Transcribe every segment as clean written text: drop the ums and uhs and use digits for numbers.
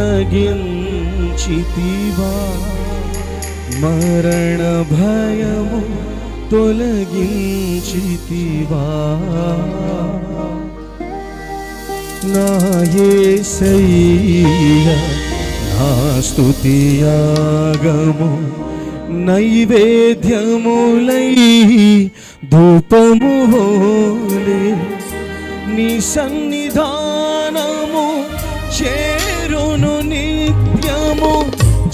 తొలగించితివా, మరణ భయము తొలగించితివా. నా యేసయ్యా నా స్తుతియాగము నైవేద్యములై ధూపము హోలే నీ సన్నిధానము చేరును నిత్యము.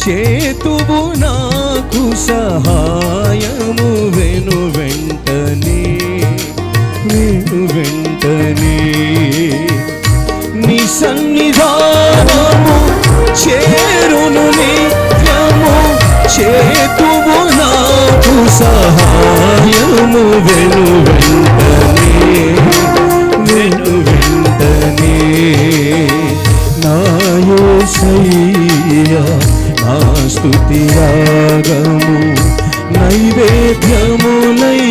చేతువు నాకు సహాయము వెను వెంటనే నీ సన్నిధానము చేరును నిత్యము. చేతువు నాకు సహాయము వెను వెంటనే నా యేసయ్యా నా స్తుతియాగము నైవేద్యములై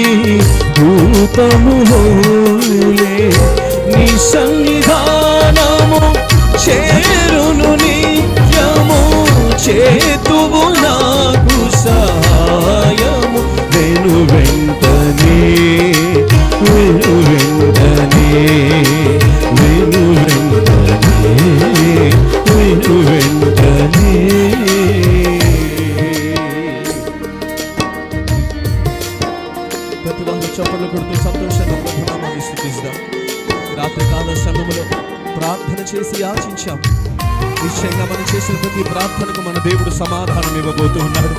ధూపము హోలే నీ సన్నిధానము చేరును నిత్యము. చేతువు నాకు సహాయము వెను వెంటనే ప్రతివారు చప్పట్లు కొడుతూ సంతోషంగా ప్రభునామాన్ని స్తుతిస్తాం. రాత్రికాల సమయంలో ప్రార్థన చేసి యాచించాం. నిశ్చయంగా మనం చేసిన ప్రతి ప్రార్థనకు మన దేవుడు సమాధానం ఇవ్వబోతూ ఉన్నాడు.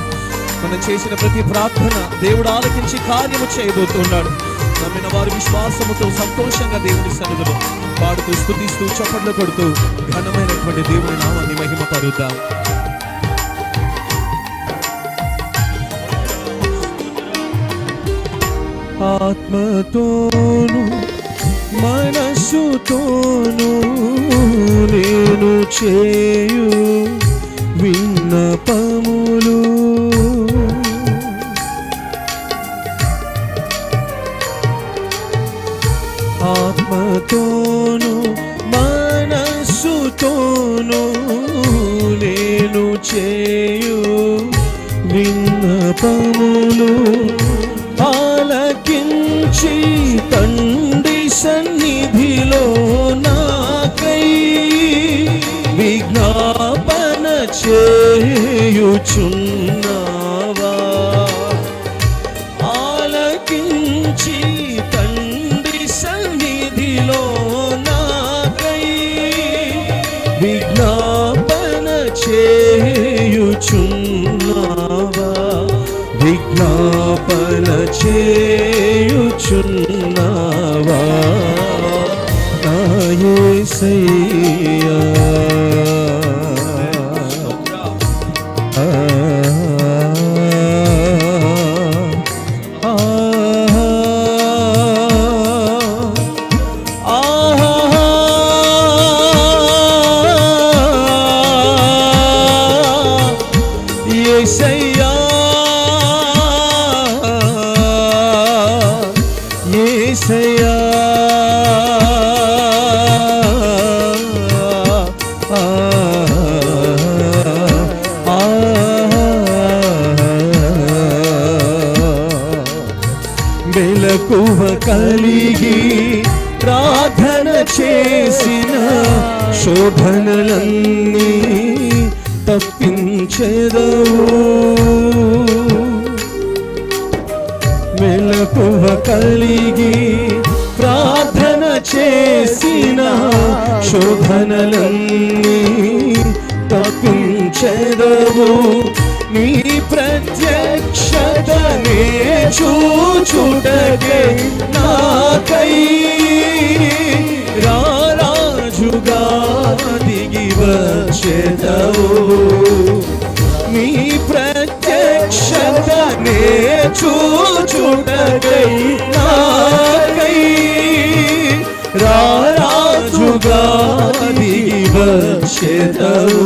మనం చేసిన ప్రతి ప్రార్థన దేవుడు ఆలకించి కార్యము చేయబోతున్నాడు. నమ్మిన వారు విశ్వాసముతో సంతోషంగా దేవుని సన్నిధిలో పాడుతూ స్తుతిస్తూ చప్పట్లు కొడుతూ ఘనమైనటువంటి దేవుని నామాన్ని మహిమపరుద్దాం. ఆత్మతోను మనస్సుతోను నేను చేయు విన్నపములు ఆత్మతోను మనస్సుతోను నేను చేయు విన్నపములు ఆలకించి తండ్రి సన్నిధిలో నాకై విజ్ఞాపన చేయుచున్నావా. ఆలకించి తండ్రి సన్నిధిలో నాకై విజ్ఞాపన చేయుచున్నావా. విజ్ఞాపన చేయుచున్నావా నా యేసయ్యా. యేసయ్యా యేసయ్యా మెలకువ కలిగి ప్రార్థన చేసిన శోధనలన్నీ తప్పించెదవు. మెలకువ కలిగి ప్రార్థన చేసిన శోధనలన్నీ తప్పించెదవు. నీ ప్రత్యక్షతనే చూచుటకే నాకై రారాజుగా దిగి వచ్చెదవు. నీ ప్రత్యక్షతనే చూచుటకై నాకై రారాజుగా దిగి వచ్చెదవు.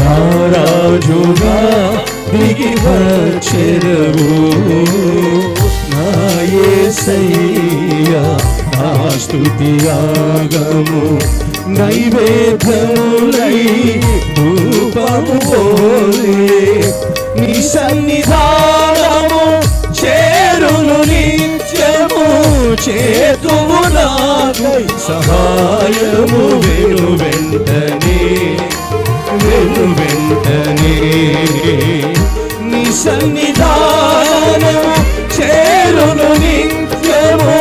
రారాజుగా దిగి వచ్చెదవు నా యేసయ్యా. స్తుతియాగము నైవేద్యములై పోలే నీ సన్నిధానము చేరును నిత్యము చేతువు నాకు సహాయము వెను వెంటనే నీ సన్నిధానము చేరును నిత్యము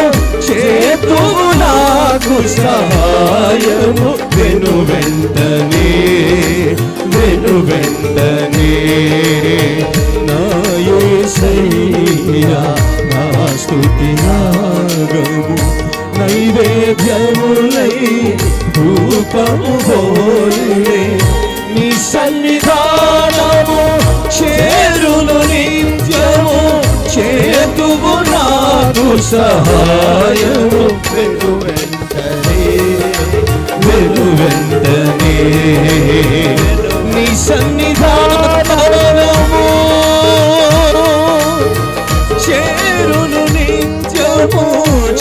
చేతువు నాకు సహాయము వెను వెంటనే నా యేసయ్యా నా స్తుతి యాగము నైవేద్యములై రూపము పోలే నీ సన్నిధానము చేరును నిత్యము చేతువు నాకు సహాయము వెను వెంటనే నీ సన్నిధానము చేరును నిత్యము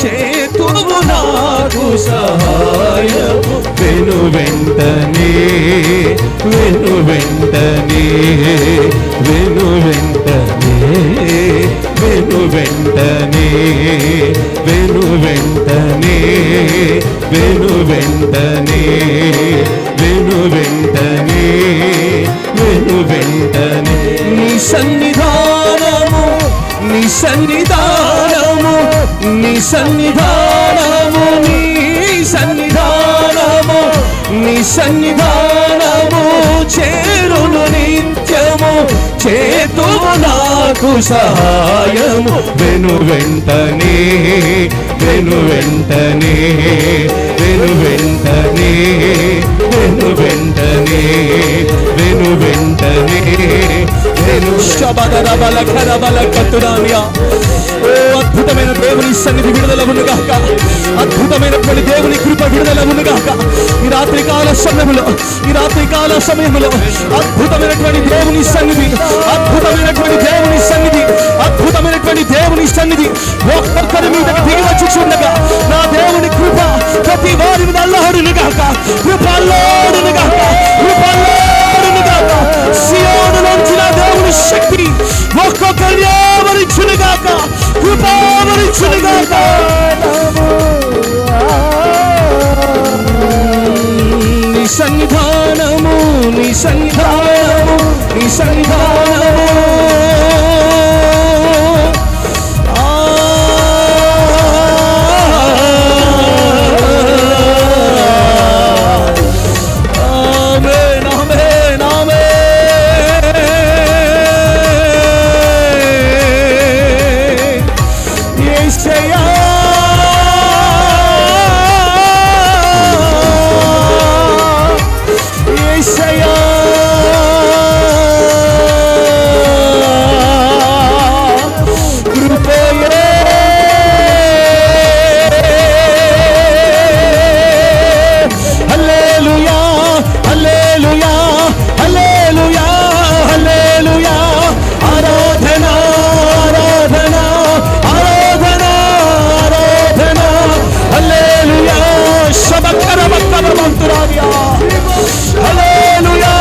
చేతువు నాకు సహాయము వెను వెంటనే నీ సన్నిధానము చేరును నిత్యము చేతువు నాకు సహాయము వెను వెంటనే అద్భుతమైన దేవుని సన్నిధి విడుదల ఉన్నగాక, అద్భుతమైనటువంటి దేవుని కృప విడుదల ఉన్నగాక. ఈ రాత్రికాల సమయంలో అద్భుతమైనటువంటి దేవుని సన్నిధి, ఒక్కొక్కరి మీద దిగి వచ్చి చూడగా నా దేవుని కృప ప్రతి వారి మీద అల్లాడునుగాక, సియోనులోంచి నా దేవుని శక్తి ఒక్కొక్కరిని ఆవరించునుగాక, కృపావరించునుగాక. నీ సన్నిధానము హల్లెలూయా.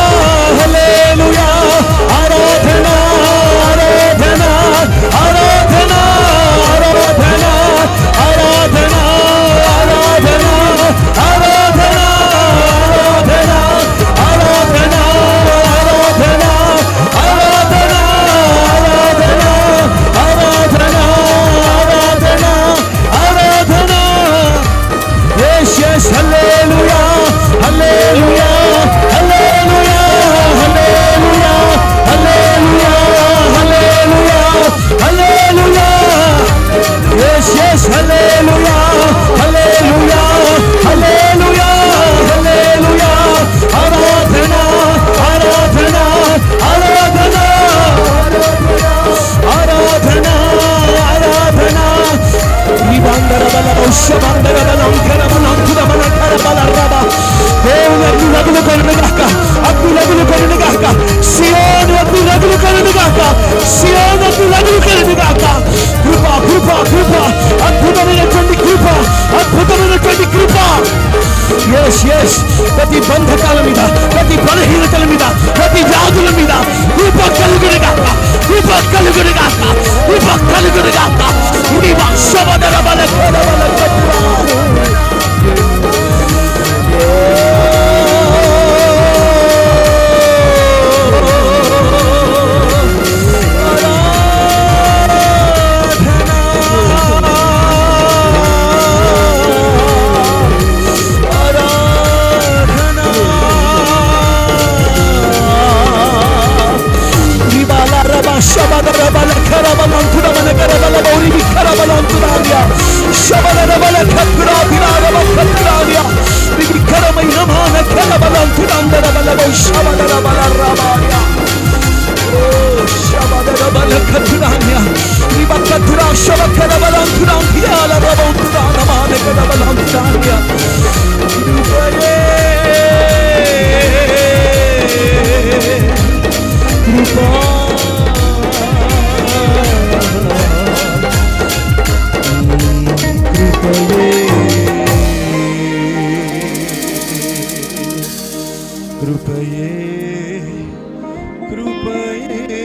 కృపయే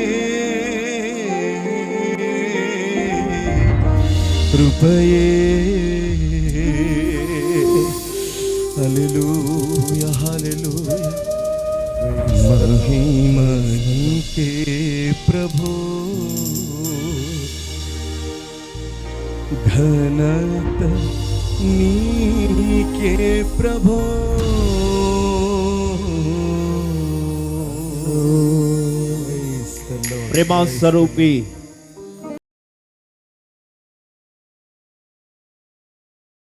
కృపయే హల్లెలూయా హల్లెలూయా महिमा के प्रभु घनत नीके प्रभु प्रेमा स्वरूपी